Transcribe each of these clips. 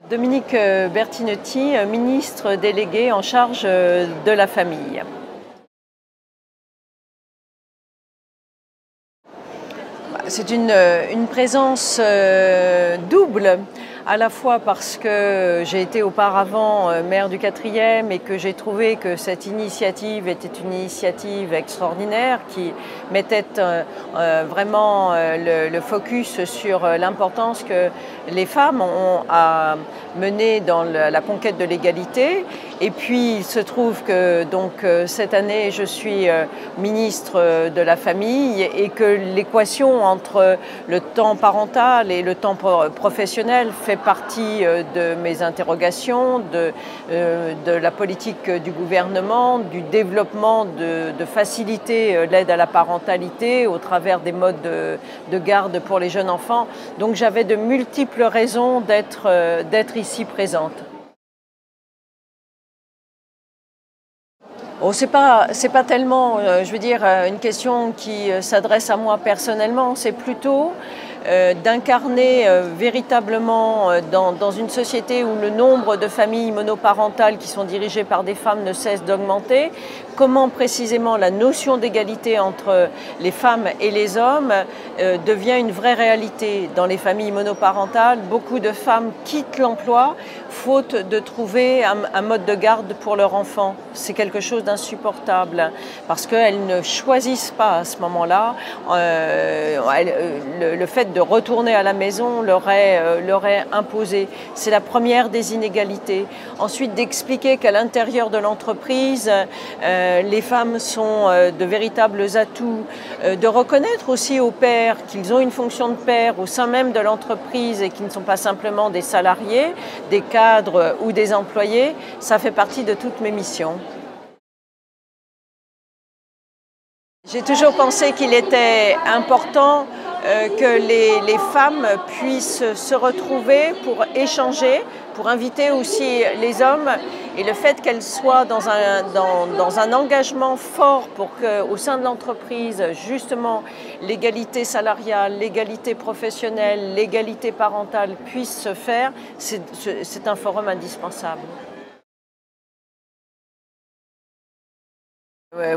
Dominique Bertinotti, ministre délégué en charge de la famille. C'est une présence double, à la fois parce que j'ai été auparavant maire du 4e et que j'ai trouvé que cette initiative était une initiative extraordinaire qui mettait vraiment le focus sur l'importance que les femmes ont à mener dans la conquête de l'égalité. Et puis il se trouve que donc cette année je suis ministre de la famille et que l'équation entre le temps parental et le temps professionnel fait partie de mes interrogations, de la politique du gouvernement, du développement de faciliter l'aide à la parentalité au travers des modes de garde pour les jeunes enfants. Donc j'avais de multiples raisons d'être ici présente. Oh, c'est pas tellement, je veux dire, une question qui s'adresse à moi personnellement, c'est plutôt d'incarner véritablement dans une société où le nombre de familles monoparentales qui sont dirigées par des femmes ne cesse d'augmenter, comment précisément la notion d'égalité entre les femmes et les hommes devient une vraie réalité. Dans les familles monoparentales, beaucoup de femmes quittent l'emploi faute de trouver un mode de garde pour leur enfant. C'est quelque chose d'insupportable parce qu'elles ne choisissent pas à ce moment-là. Le fait de retourner à la maison leur est imposé. C'est la première des inégalités. Ensuite, d'expliquer qu'à l'intérieur de l'entreprise, les femmes sont de véritables atouts, de reconnaître aussi aux pères qu'ils ont une fonction de père au sein même de l'entreprise et qu'ils ne sont pas simplement des salariés, des cadres ou des employés, ça fait partie de toutes mes missions. J'ai toujours pensé qu'il était important que les femmes puissent se retrouver pour échanger, pour inviter aussi les hommes, et le fait qu'elles soient dans un engagement fort pour qu'au sein de l'entreprise, justement, l'égalité salariale, l'égalité professionnelle, l'égalité parentale puissent se faire, c'est un forum indispensable.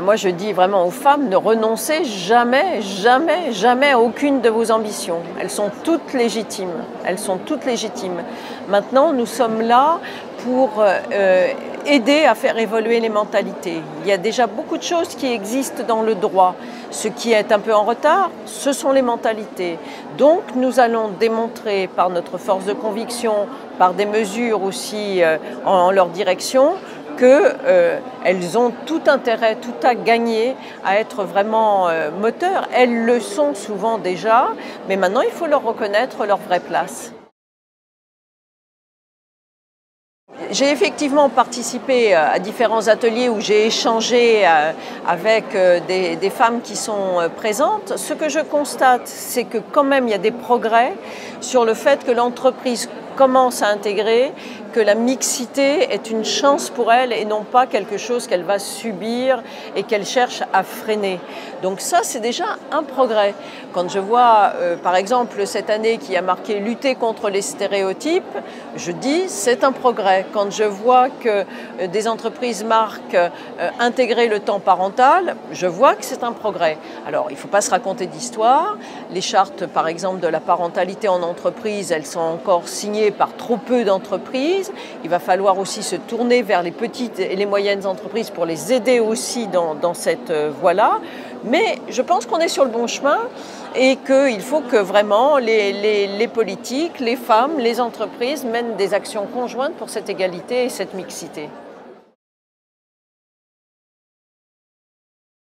Moi, je dis vraiment aux femmes, ne renoncez jamais, jamais, jamais à aucune de vos ambitions. Elles sont toutes légitimes. Elles sont toutes légitimes. Maintenant, nous sommes là pour aider à faire évoluer les mentalités. Il y a déjà beaucoup de choses qui existent dans le droit. Ce qui est un peu en retard, ce sont les mentalités. Donc, nous allons démontrer par notre force de conviction, par des mesures aussi en leur direction, qu'elles ont tout intérêt, tout à gagner à être vraiment moteurs. Elles le sont souvent déjà, mais maintenant il faut leur reconnaître leur vraie place. J'ai effectivement participé à différents ateliers où j'ai échangé avec des femmes qui sont présentes. Ce que je constate, c'est que quand même il y a des progrès sur le fait que l'entreprise commence à intégrer que la mixité est une chance pour elle et non pas quelque chose qu'elle va subir et qu'elle cherche à freiner. Donc ça, c'est déjà un progrès. Quand je vois, par exemple, cette année qui a marqué lutter contre les stéréotypes, je dis c'est un progrès. Quand je vois que des entreprises marquent intégrer le temps parental, je vois que c'est un progrès. Alors, il ne faut pas se raconter d'histoire. Les chartes, par exemple, de la parentalité en entreprise, elles sont encore signées par trop peu d'entreprises. Il va falloir aussi se tourner vers les petites et les moyennes entreprises pour les aider aussi dans cette voie-là. Mais je pense qu'on est sur le bon chemin et qu'il faut que vraiment les politiques, les femmes, les entreprises mènent des actions conjointes pour cette égalité et cette mixité.